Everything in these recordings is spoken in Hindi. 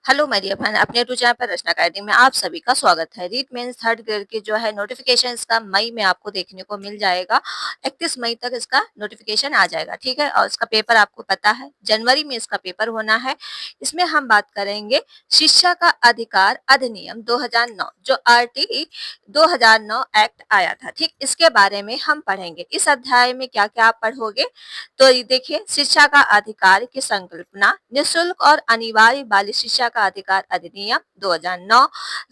हेलो माय डियर फ्रेंड, अपने यूट्यूब चैनल पर रचना अकेडमी में आप सभी का स्वागत है। रीट मेंस थर्ड ग्रेड के जो है नोटिफिकेशन इसका मई में आपको देखने को मिल जाएगा। 31 मई तक इसका नोटिफिकेशन आ जाएगा, ठीक है। और इसका पेपर आपको पता है जनवरी में इसका पेपर होना है। इसमें हम बात करेंगे शिक्षा का अधिकार अधिनियम 2009 जो RT 2009 एक्ट आया था, ठीक। इसके बारे में हम पढ़ेंगे। इस अध्याय में क्या क्या आप पढ़ोगे तो ये देखिए, शिक्षा का अधिकार की संकल्पना, निःशुल्क और अनिवार्य बाल शिक्षा का अधिकार अधिनियम 2009,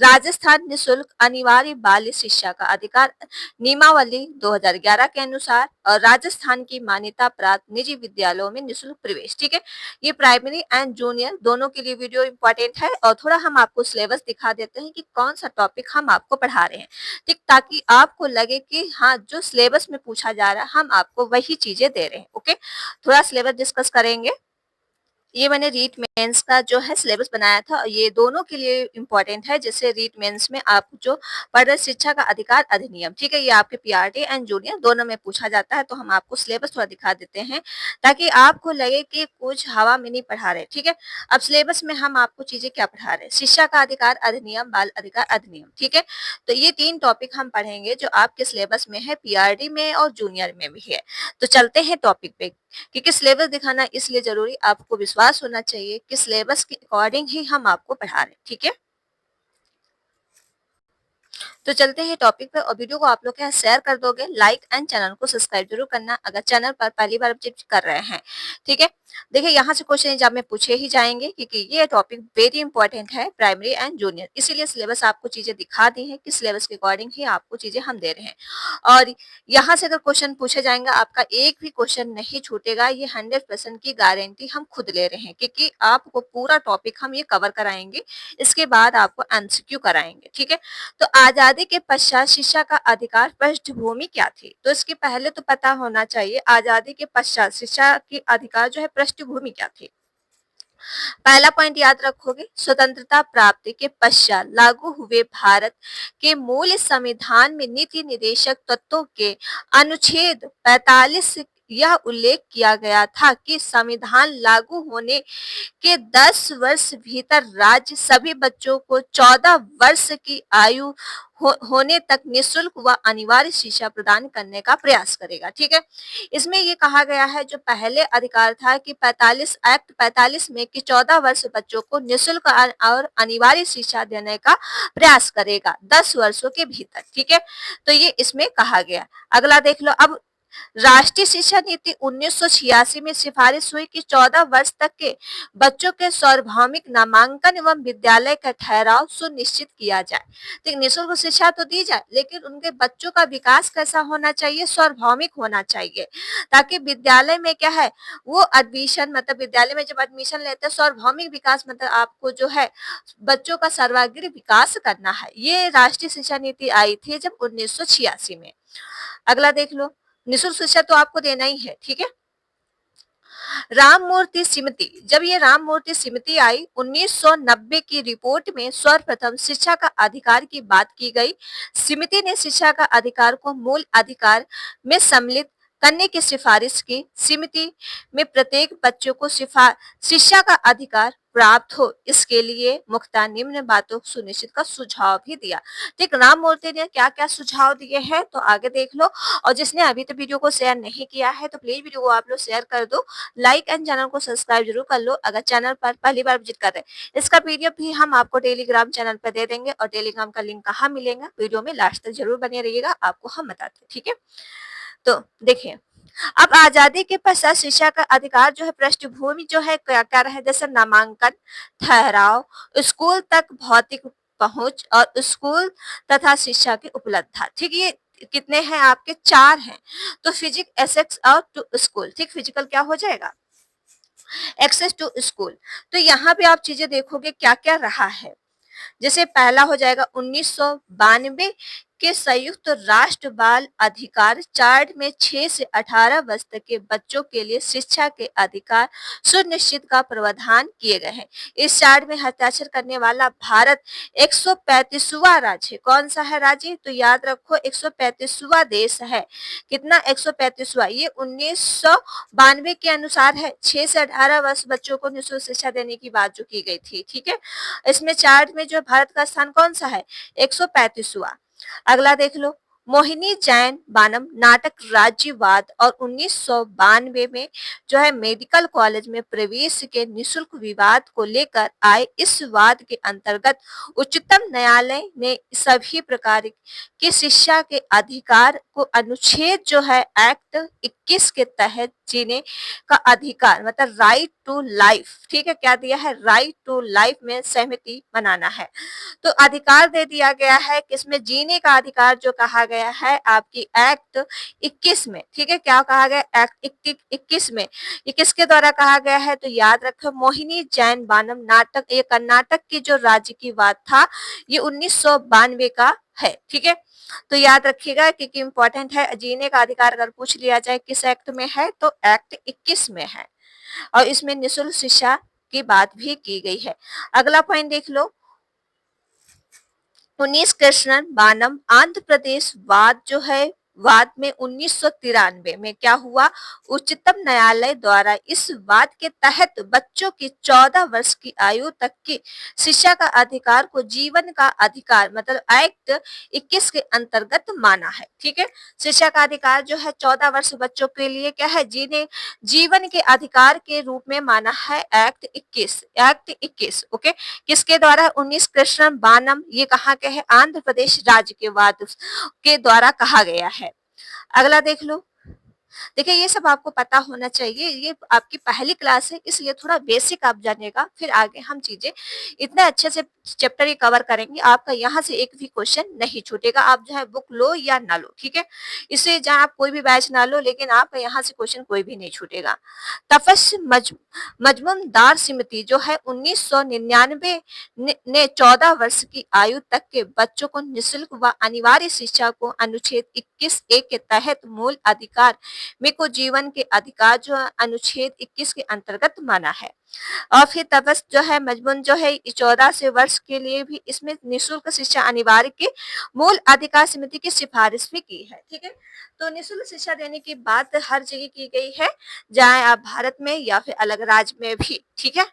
राजस्थान निःशुल्क अनिवार्य बाल शिक्षा का अधिकार नियमावली 2011 के अनुसार, और राजस्थान की मान्यता प्राप्त निजी विद्यालयों में निःशुल्क प्रवेश, ठीक है। ये प्राइमरी एंड जूनियर दोनों के लिए वीडियो इंपॉर्टेंट है। और थोड़ा हम आपको सिलेबस दिखा देते हैं कि कौन सा टॉपिक हम आपको पढ़ा रहे हैं, ठीक, ताकि आपको लगे कि हाँ, जो सिलेबस में पूछा जा रहा है हम आपको वही चीजें दे रहे हैं। ओके, थोड़ा सिलेबस डिस्कस करेंगे। ये मैंने रीट मेंस का जो है सिलेबस बनाया था, ये दोनों के लिए इम्पोर्टेंट है। जैसे रीट मेंस में आप जो पढ़ रहे शिक्षा का अधिकार अधिनियम, ठीक है, ये आपके पीआरटी एंड जूनियर दोनों में पूछा जाता है। तो हम आपको सिलेबस थोड़ा दिखा देते हैं ताकि आपको लगे कि कुछ हवा में नहीं पढ़ा रहे, ठीक है। अब सिलेबस में हम आपको चीजें क्या पढ़ा रहे हैं, शिक्षा का अधिकार अधिनियम, बाल अधिकार अधिनियम, ठीक है। तो ये 3 टॉपिक हम पढ़ेंगे जो आपके सिलेबस में है, पीआरटी में और जूनियर में भी है। तो चलते हैं टॉपिक पे। क्योंकि सिलेबस दिखाना इसलिए जरूरी, आपको विश्वास होना चाहिए कि सिलेबस के अकॉर्डिंग ही हम आपको पढ़ा रहे हैं, ठीक है। तो चलते हैं टॉपिक पे, और वीडियो को आप लोग क्या शेयर कर दोगे, लाइक एंड चैनल को सब्सक्राइब जरूर करना अगर चैनल पर पहली बार विजिट कर रहे हैं, ठीक है। देखिए, यहाँ से क्वेश्चन एग्जाम में पूछे ही जाएंगे क्योंकि ये टॉपिक वेरी इंपॉर्टेंट है, प्राइमरी एंड जूनियर। इसीलिए सिलेबस आपको चीजें दिखा दी है कि सिलेबस के अकॉर्डिंग ही आपको चीजें हम दे रहे हैं। और यहाँ से अगर क्वेश्चन पूछे जाएंगे, आपका एक भी क्वेश्चन नहीं छूटेगा, ये 100% की गारंटी हम खुद ले रहे हैं, क्योंकि आपको पूरा टॉपिक हम ये कवर कराएंगे। इसके बाद आपको एमसीक्यू कराएंगे, ठीक है। तो आजादी के पश्चात शिक्षा का अधिकार पृष्ठभूमि क्या थी, तो इसके पहले तो पता होना चाहिए आजादी के पश्चात शिक्षा की अधिकार जो है पृष्ठभूमि क्या थी। पहला पॉइंट याद रखोगे, स्वतंत्रता प्राप्ति के पश्चात लागू हुए भारत के मूल संविधान में नीति निर्देशक तत्वों के अनुच्छेद 45 यह उल्लेख किया गया था कि संविधान लागू होने के 10 वर्ष भीतर राज्य सभी बच्चों को 14 वर्ष की आयु होने तक निःशुल्क व अनिवार्य शिक्षा प्रदान करने का प्रयास करेगा, ठीक है। इसमें ये कहा गया है, जो पहले अधिकार था कि 45 में कि 14 वर्ष बच्चों को निःशुल्क और अनिवार्य शिक्षा देने का प्रयास करेगा 10 वर्षों के भीतर, ठीक है। तो ये इसमें कहा गया। अगला देख लो, अब राष्ट्रीय शिक्षा नीति 1986 में सिफारिश हुई कि 14 वर्ष तक के बच्चों के सार्वभौमिक नामांकन एवं विद्यालय का ठहराव सुनिश्चित किया जाए। तो निःशुल्क शिक्षा तो दी जाए, लेकिन उनके बच्चों का विकास कैसा होना चाहिए, सार्वभौमिक होना चाहिए, ताकि विद्यालय में क्या है, वो एडमिशन मतलब विद्यालय में जब एडमिशन लेते हैं, सार्वभौमिक विकास मतलब आपको जो है बच्चों का सर्वांगीण विकास करना है। ये राष्ट्रीय शिक्षा नीति आई थी जब 1986 में। अगला देख लो, निःशुल्क शिक्षा तो आपको देना ही है, ठीक है। राम मूर्ति समिति, जब ये राम मूर्ति समिति आई 1990 की रिपोर्ट में सर्वप्रथम शिक्षा का अधिकार की बात की गई। समिति ने शिक्षा का अधिकार को मूल अधिकार में सम्मिलित करने की सिफारिश की। समिति में प्रत्येक बच्चों को शिक्षा का अधिकार प्राप्त हो, इसके लिए मुख्यतः निम्न बातों सुनिश्चित का सुझाव भी दिया। ठीक, राम मूर्ति ने क्या क्या सुझाव दिए हैं तो आगे देख लो। और जिसने अभी तक वीडियो को शेयर नहीं किया है तो प्लीज वीडियो को आप लोग शेयर कर दो, लाइक एंड चैनल को सब्सक्राइब जरूर कर लो अगर चैनल पर पहली बार विजिट कर रहे हैं। इसका पीडीएफ भी हम आपको टेलीग्राम चैनल पर दे देंगे, और टेलीग्राम का लिंक कहाँ मिलेगा, वीडियो में लास्ट तक जरूर बने रहिएगा, आपको हम बताते हैं, ठीक है। तो देखिए, अब आजादी के पश्चात शिक्षा का अधिकार जो है पृष्ठभूमि जो है क्या क्या रहे, जैसे नामांकन, ठहराव, स्कूल तक भौतिक पहुंच और स्कूल तथा शिक्षा की उपलब्धता, ठीक। ये कितने हैं आपके, 4 हैं। तो फिजिक एसेक्स और टू स्कूल, ठीक, फिजिकल क्या हो जाएगा, एक्सेस टू स्कूल। तो यहाँ पे आप चीजें देखोगे क्या क्या रहा है। जैसे पहला हो जाएगा 1992 कि संयुक्त राष्ट्र बाल अधिकार चार्ट में 6 से 18 वर्ष तक के बच्चों के लिए शिक्षा के अधिकार सुनिश्चित का प्रावधान किए गए हैं। इस चार्ट में हस्ताक्षर करने वाला भारत 135वां राज्य है। कौन सा है राज्य? तो याद रखो 135वां देश है। कितना? 135वां। ये 1992 के अनुसार है। 6 से 18 वर्ष बच्चों को निःशुल्क शिक्षा देने की बात जो की गई थी। ठीक है, इसमें चार्ट में जो भारत का स्थान कौन सा है? 135वां। अगला देख लो, मोहिनी जैन बानम नाटक राज्यवाद और 1992 में जो है मेडिकल कॉलेज में प्रवेश के निःशुल्क विवाद को लेकर आए इस वाद के अंतर्गत उच्चतम न्यायालय ने सभी प्रकार की शिक्षा के अधिकार को अनुच्छेद जो है एक्ट 21 के तहत जीने का अधिकार मतलब राइट टू लाइफ, ठीक है, क्या दिया है? राइट टू लाइफ में सहमति बनाना है। तो अधिकार दे दिया गया है किसमें? जीने का अधिकार जो कहा गया है आपकी एक्ट 21 में। ठीक है, क्या कहा गया? एक्ट 21 में। ये किसके द्वारा कहा गया है? तो याद रखो मोहिनी जैन बानम नाटक, ये कर्नाटक की जो राज्य की बात था, ये 1992 का है। ठीक है, तो याद रखिएगा क्योंकि इंपॉर्टेंट है। जीने का अधिकार अगर पूछ लिया जाए किस एक्ट में है, तो एक्ट 21 में है और इसमें निःशुल्क शिक्षा की बात भी की गई है। अगला पॉइंट देख लो, 19 कृष्णन बानम आंध्र प्रदेश वाद जो है, वाद में 1993 में क्या हुआ? उच्चतम न्यायालय द्वारा इस वाद के तहत बच्चों की 14 वर्ष की आयु तक की शिक्षा का अधिकार को जीवन का अधिकार मतलब एक्ट 21 के अंतर्गत माना है। ठीक है, शिक्षा का अधिकार जो है 14 वर्ष बच्चों के लिए क्या है? जीवन के अधिकार के रूप में माना है एक्ट 21। एक्ट 21 ओके, किसके द्वारा? 19 कृष्ण बानम, ये कहाँ के है? आंध्र प्रदेश राज्य के वाद के द्वारा कहा गया है। अगला देख लो, देखिए ये सब आपको पता होना चाहिए। ये आपकी पहली क्लास है इसलिए थोड़ा बेसिक आप जानिएगा, फिर आगे हम चीजें इतने अच्छे से चैप्टर ही कवर करेंगे, आपका यहाँ से एक भी क्वेश्चन नहीं छूटेगा। आप जो है बुक लो या ना लो, ठीक है, इससे जहाँ आप कोई भी बैच ना लो, लेकिन आपका यहाँ से क्वेश्चन कोई भी नहीं छूटेगा। तपस मजमुमदार समिति जो है 1999 ने 14 वर्ष की आयु तक के बच्चों को निःशुल्क व अनिवार्य शिक्षा को अनुच्छेद 21A के तहत मूल अधिकार में को जीवन के अधिकार जो अनुच्छेद 21 के अंतर्गत माना है। और फिर तपस जो है मजमून जो है 14 से वर्ष के लिए भी इसमें निःशुल्क शिक्षा अनिवार्य की मूल अधिकार समिति की सिफारिश भी की है। ठीक है, तो निःशुल्क शिक्षा देने की बात हर जगह की गई है, चाहे आप भारत में या फिर अलग राज्य में भी। ठीक है,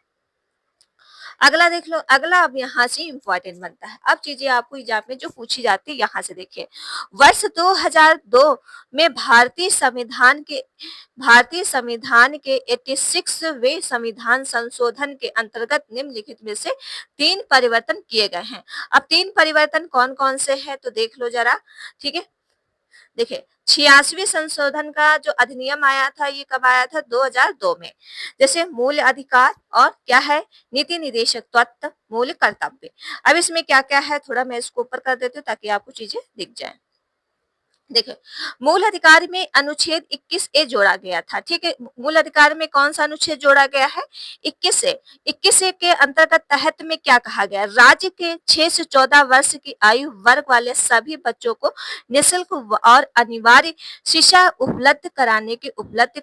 अगला देख लो, अगला अब यहाँ से इंपॉर्टेंट बनता है। अब चीजें आपको एग्जाम में जो पूछी जाती है यहाँ से देखिए, वर्ष 2002 में भारतीय संविधान के 86वें संविधान संशोधन के अंतर्गत निम्नलिखित में से 3 परिवर्तन किए गए हैं। अब 3 परिवर्तन कौन कौन से हैं तो देख लो जरा। ठीक है, देखिए 86वें संशोधन का जो अधिनियम आया था, ये कब आया था? 2002 में। जैसे मूल अधिकार और क्या है? नीति निदेशक तत्व, मूल कर्तव्य। अब इसमें क्या क्या है, थोड़ा मैं इसको ऊपर कर देती हूँ ताकि आपको चीजें दिख जाए। देखिए, मूल अधिकार में अनुच्छेद 21A जोड़ा गया था। ठीक है, मूल अधिकार में कौन सा अनुच्छेद जोड़ा गया है? 21A। 21A के अंतर्गत तहत में क्या कहा गया? राज्य के 6 से 14 वर्ष की आयु वर्ग वाले सभी बच्चों को निःशुल्क और अनिवार्य शिक्षा उपलब्ध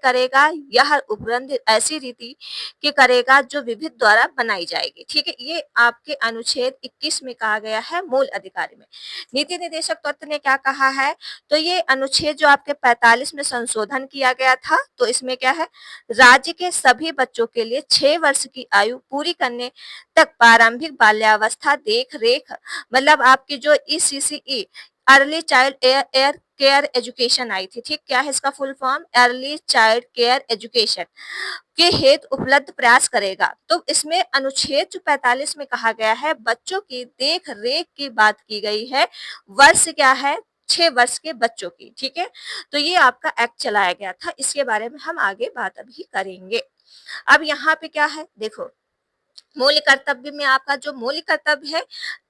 करेगा। यह उपलब्ध ऐसी रीति के करेगा जो विभिन्न द्वारा बनाई जाएगी। ठीक है, ये आपके अनुच्छेद 21 में कहा गया है मूल अधिकार में। नीति निदेशक तत्व ने क्या कहा है? तो ये अनुच्छेद जो आपके 45 में संशोधन किया गया था, तो इसमें क्या है? राज्य के सभी बच्चों के लिए 6 वर्ष की आयु पूरी करने तक प्रारंभिक बाल्यावस्था देख रेख मतलब आपकी जो ECCE early child air care education I थी। ठीक, क्या है इसका full form? Early child care education के हेतु उपलब्ध प्रयास करेगा। तो इसमें अनुच्छेद जो 45 में कहा गया है बच्चों की देख रेख की बात की गई है, वर्ष क्या है? 6 वर्ष के बच्चों की। ठीक है, तो ये आपका एक्ट चलाया गया था, इसके बारे में हम आगे बात अभी करेंगे। अब यहाँ पे क्या है देखो, मूल कर्तव्य में आपका जो मूल कर्तव्य है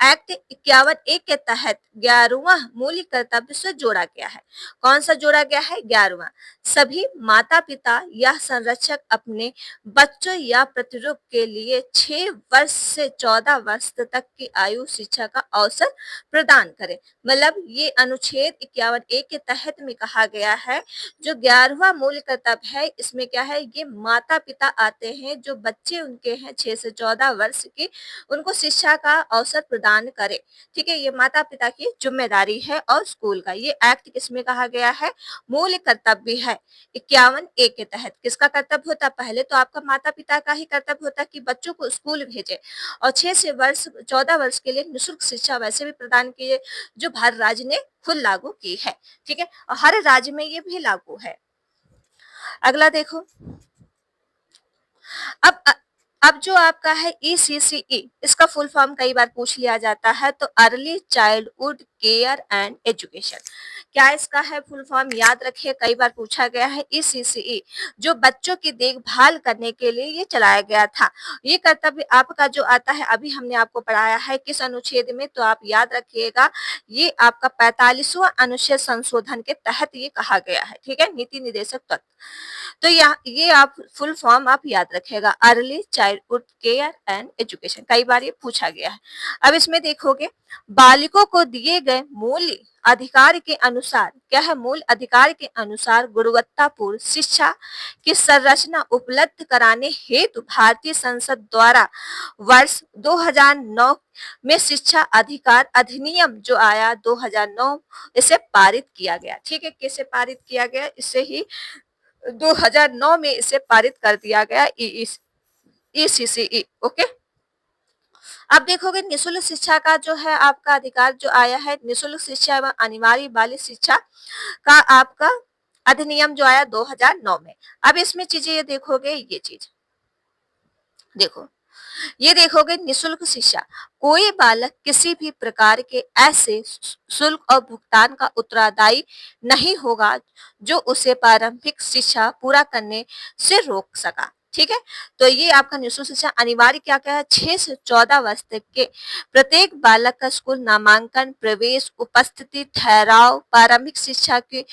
एक्ट 51A के तहत 11वां मूल कर्तव्य से जोड़ा गया है। कौन सा जोड़ा गया है? 11वां। सभी माता पिता या संरक्षक अपने बच्चों या प्रतिरूप के लिए 6 वर्ष से 14 वर्ष तक की आयु शिक्षा का अवसर प्रदान करें। मतलब ये अनुच्छेद 51A के तहत में कहा गया है। जो 11वां मूल कर्तव्य है इसमें क्या है, ये माता पिता आते हैं जो बच्चे उनके हैं 6 से 14 वर्ष के, उनको शिक्षा का अवसर प्रदान करें। ठीक है, ये माता पिता की जिम्मेदारी है। और स्कूल का ये एक्ट किसमें कहा गया है? मूल कर्तव्य है 51A के तहत। किसका कर्तव्य होता? पहले तो आपका माता पिता का ही कर्तव्य होता कि बच्चों को स्कूल भेजे और 6 से वर्ष 14 वर्ष के लिए निःशुल्क शिक्षा वैसे भी प्रदान किए, जो भारत राज्य ने खुद लागू की है। ठीक है, और हर राज्य में ये भी लागू है। अगला देखो, अब अब जो आपका है ECCE, इसका फुल फॉर्म कई बार पूछ लिया जाता है, तो early childhood care and education. क्या इसका है फुल फॉर्म? याद रखिए, कई बार पूछा गया है। ECCE जो बच्चों की देखभाल करने के लिए ये चलाया गया था। ये कर्तव्य आपका जो आता है, अभी हमने आपको पढ़ाया है किस अनुच्छेद में, तो आप याद रखिएगा, ये आपका 45वां अनुच्छेद संशोधन के तहत ये कहा गया है। ठीक है, नीति निर्देशक तत्व। तो ये आप फुल फॉर्म आप याद रखेगा, early childhood care and education. कई बार ये पूछा गया है। अब इसमें देखोगे, बालिकों को दिए गए मूल्य अधिकार के अनुसार, क्या है? मूल अधिकार के अनुसार गुणवत्तापूर्ण शिक्षा की संरचना उपलब्ध कराने हेतु भारतीय संसद द्वारा वर्ष 2009 में शिक्षा अधिकार अधिनियम जो आया 2009, इसे पारित किया गया। ठीक है, किसे पारित किया गया? इससे ही 2009 में इसे पारित कर दिया गया, ECCE। ओके, अब देखोगे निःशुल्क शिक्षा का जो है आपका अधिकार जो आया है, निःशुल्क शिक्षा एवं अनिवार्य बाल शिक्षा का आपका अधिनियम जो आया 2009 में। अब इसमें चीजें ये देखोगे, ये चीज देखो, ये देखोगे निःशुल्क शिक्षा, कोई बालक किसी भी प्रकार के ऐसे शुल्क और भुगतान का उत्तरदायी नहीं होगा जो उसे प्रारंभिक शिक्षा पूरा करने से रोक सका। ठीक है, तो ये आपका निःशुल्क शिक्षा अनिवार्य क्या क्या है? 6 से 14 वर्ष तक के प्रत्येक बालक का स्कूल नामांकन, प्रवेश, उपस्थिति, ठहराव, प्रारंभिक शिक्षा की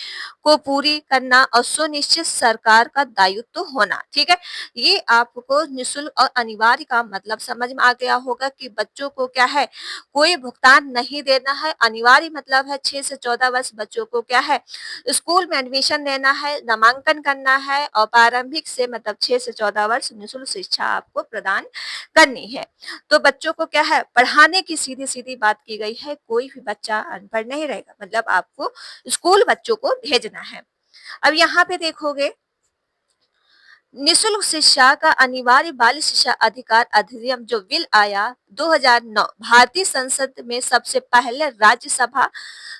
को पूरी करना और सुनिश्चित सरकार का दायित्व तो होना। ठीक है, ये आपको निःशुल्क और अनिवार्य का मतलब समझ में आ गया होगा कि बच्चों को क्या है, कोई भुगतान नहीं देना है। अनिवार्य मतलब है 6 से 14 वर्ष बच्चों को क्या है, स्कूल में एडमिशन लेना है, नामांकन करना है, और प्रारंभिक से मतलब 6 से 14 वर्ष निःशुल्क शिक्षा आपको प्रदान करनी है। तो बच्चों को क्या है, पढ़ाने की सीधी सीधी बात की गई है, कोई भी बच्चा अनपढ़ नहीं रहेगा, मतलब आपको स्कूल बच्चों को भेजना है। अब यहाँ पे देखोगे, निःशुल्क शिक्षा का अनिवार्य बाल शिक्षा अधिकार अधिनियम जो बिल आया 2009, भारतीय संसद में सबसे पहले राज्यसभा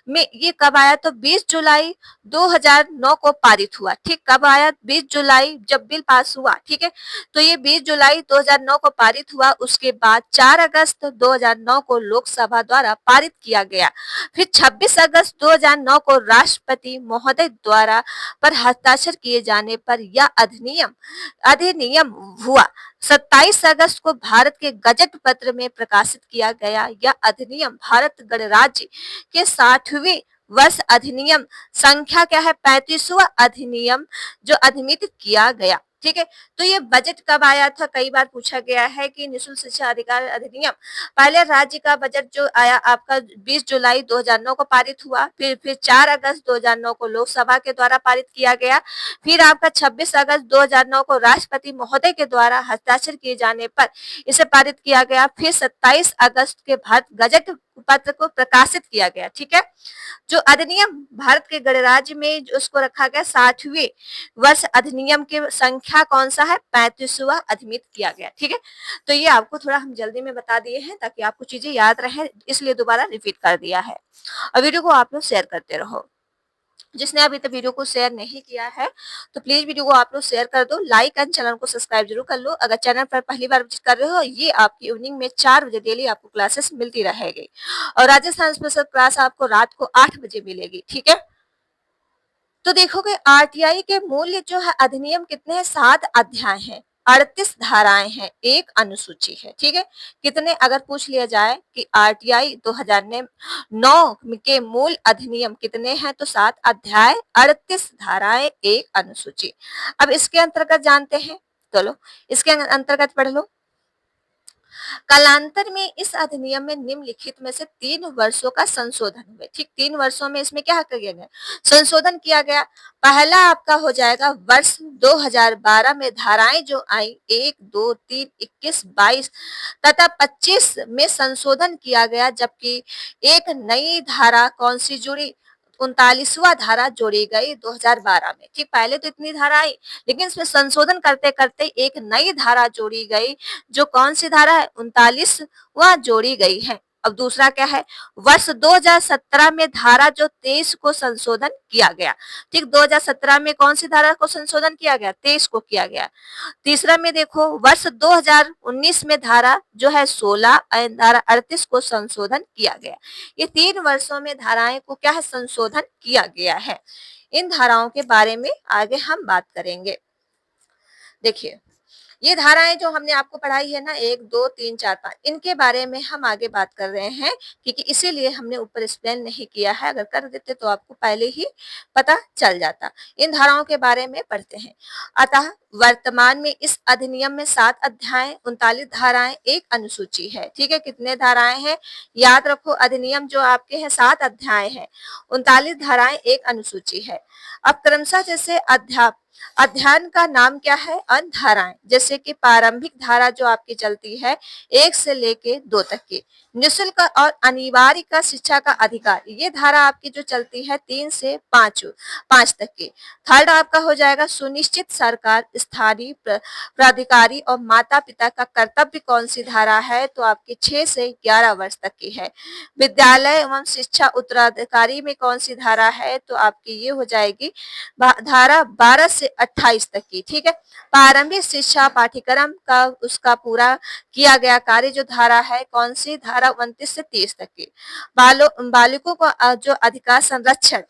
में ये कब आया? तो 20 जुलाई 2009 को पारित हुआ। ठीक, कब आया? 20 जुलाई जब बिल पास हुआ। ठीक है, तो ये 20 जुलाई 2009 को पारित हुआ। उसके बाद 4 अगस्त 2009 को लोकसभा द्वारा पारित किया गया। फिर 26 अगस्त 2009 को राष्ट्रपति महोदय द्वारा पर हस्ताक्षर किए जाने पर यह अधिनियम हुआ। 27 अगस्त को भारत के गजट पत्र में प्रकाशित किया गया। यह अधिनियम भारत गणराज्य के 60वें वर्ष अधिनियम संख्या क्या है? 35वां अधिनियम जो अधिनियमित किया गया। ठीक है, तो ये बजट कब आया था? कई बार पूछा गया है कि निःशुल्क शिक्षा अधिकार अधिनियम पहले राज्य का बजट जो आया आपका 20 जुलाई 2009 को पारित हुआ। फिर 4 अगस्त 2009 को लोकसभा के द्वारा पारित किया गया। फिर आपका 26 अगस्त 2009 को राष्ट्रपति महोदय के द्वारा हस्ताक्षर किए जाने पर इसे पारित किया गया। फिर 27 अगस्त के भारत गजट पत्र को प्रकाशित किया गया। ठीक है, जो अधिनियम भारत के गणराज्य में जो उसको रखा गया 60वें वर्ष अधिनियम के संख्या कौन सा है? 35वां अधिनियमित किया गया। ठीक है, तो ये आपको थोड़ा हम जल्दी में बता दिए हैं ताकि आपको चीजें याद रहे, इसलिए दोबारा रिपीट कर दिया है। और वीडियो को आप लोग शेयर करते रहो। जिसने अभी तक वीडियो को शेयर नहीं किया है तो प्लीज वीडियो को आप लोग शेयर कर दो, लाइक एंड चैनल को सब्सक्राइब जरूर कर लो। अगर चैनल पर पहली बार विजिट कर रहे हो, ये आपकी इवनिंग में 4 बजे डेली आपको क्लासेस मिलती रहेगी और राजस्थान स्पेशल क्लास आपको रात को 8 बजे मिलेगी। ठीक है, तो देखोगे आरटीआई के मूल्य जो है अधिनियम कितने हैं? 7 अध्याय हैं। 38 धाराएं हैं, एक अनुसूची है। ठीक है, कितने अगर पूछ लिया जाए कि आरटीआई 2009 के मूल अधिनियम कितने हैं, तो 7 अध्याय, 38 धाराएं, एक अनुसूची। अब इसके अंतर्गत जानते हैं, चलो इसके अंतर्गत पढ़ लो। कालांतर में इस अधिनियम में निम्नलिखित में से 3 वर्षों का संशोधन हुए। ठीक, 3 वर्षों में इसमें क्या किया गया, संशोधन किया गया। पहला आपका हो जाएगा वर्ष 2012 में धाराएं जो आई 1, 2, 3, 21, 22 तथा 25 में संशोधन किया गया, जबकि एक नई धारा कौन सी जुड़ी, 39वां धारा जोड़ी गई 2012 में। ठीक, पहले तो इतनी धारा आई, लेकिन इसमें संशोधन करते करते एक नई धारा जोड़ी गई, जो कौन सी धारा है, 39वां जोड़ी गई है। अब दूसरा क्या है, वर्ष 2017 में धारा जो 23 को संशोधन किया गया। ठीक, 2017 में कौन सी धारा को संशोधन किया गया, 23 को किया गया। तीसरा में देखो, वर्ष 2019 में धारा जो है 16 धारा 38 को संशोधन किया गया। ये 3 वर्षों में धाराएं को क्या है, संशोधन किया गया है। इन धाराओं के बारे में आगे हम बात करेंगे। देखिए, ये धाराएं जो हमने आपको पढ़ाई है ना, 1, 2, 3, 4, 5, इनके बारे में हम आगे बात कर रहे हैं, क्योंकि इसीलिए हमने ऊपर एक्सप्लेन नहीं किया है। अगर कर देते तो आपको पहले ही पता चल जाता। इन धाराओं के बारे में पढ़ते हैं। अतः वर्तमान में इस अधिनियम में 7 अध्याय, 39 धाराएं, एक अनुसूची है। ठीक है, कितने धाराएं हैं, याद रखो, अधिनियम जो आपके हैं 7 अध्याय है, 39 धाराएं, एक अनुसूची है। अब क्रमशः जैसे अध्ययन का नाम क्या है, धाराएं, जैसे कि प्रारंभिक धारा जो आपकी चलती है 1 से लेके 2 तक की, निःशुल्क और अनिवार्य का शिक्षा का अधिकार, ये धारा आपकी जो चलती है 3 से 5 तक की। थर्ड आपका हो जाएगा सुनिश्चित सरकार, स्थानीय प्राधिकारी और माता पिता का कर्तव्य, कौन सी धारा है, तो आपकी 6 से 11 वर्ष तक की है। विद्यालय एवं शिक्षा उत्तराधिकारी में कौन सी धारा है, तो आपकी ये हो जाएगी धारा 12 से 28 तक की। ठीक है, प्रारंभिक शिक्षा पाठ्यक्रम का उसका पूरा किया गया कार्य जो धारा है, कौन सी धारा, 29 से 30 तक की। बालिकों को जो अधिकार संरक्षण,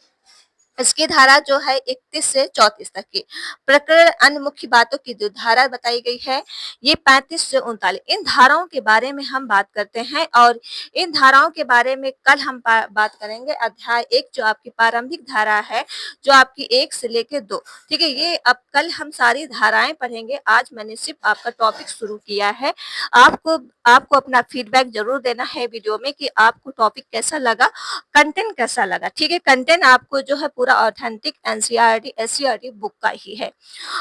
इसकी धारा जो है 31 से 34 तक की। प्रकरण अन्य मुख्य बातों की जो धारा बताई गई है, ये 35 से 39। इन धाराओं के बारे में हम बात करते हैं, और इन धाराओं के बारे में कल हम बात करेंगे। अध्याय 1 जो आपकी प्रारंभिक धारा है, जो आपकी 1 से लेके 2। ठीक है, ये अब कल हम सारी धाराएं पढ़ेंगे। आज मैंने सिर्फ आपका टॉपिक शुरू किया है। आपको अपना फीडबैक जरूर देना है वीडियो में कि आपको टॉपिक कैसा लगा, कंटेंट कैसा लगा। ठीक है, कंटेंट आपको जो है पूरा ऑथेंटिक एनसीईआरटी एससीईआरटी बुक का ही है,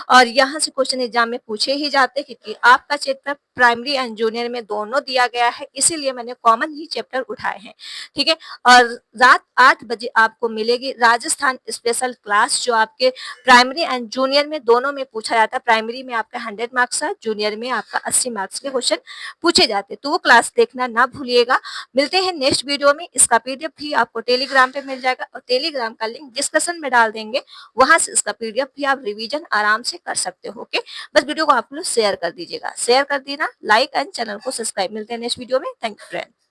और यहाँ से क्वेश्चन एग्जाम में पूछे ही जाते, क्योंकि आपका चैप्टर प्राइमरी एंड जूनियर में दोनों दिया गया है, इसीलिए मैंने कॉमन ही चैप्टर उठाए हैं। ठीक है, और रात 8 बजे आपको मिलेगी राजस्थान स्पेशल क्लास, जो आपके प्राइमरी एंड जूनियर में दोनों में पूछा जाता है। प्राइमरी में आपका 100 मार्क्स है, जूनियर में आपका 80 मार्क्स के क्वेश्चन पूछे जाते, तो वो क्लास देखना ना भूलिएगा। मिलते हैं नेक्स्ट वीडियो में। इसका पीडीएफ भी आपको टेलीग्राम पे मिल जाएगा, और टेलीग्राम का लिंक डिस्कशन में डाल देंगे, वहां से इसका पीडीएफ भी आप रिवीजन आराम से कर सकते हो। ओके, बस वीडियो को आप लोग शेयर कर दीजिएगा, शेयर कर देना, लाइक एंड चैनल को सब्सक्राइब। मिलते हैं नेक्स्ट वीडियो में। Thank you friend.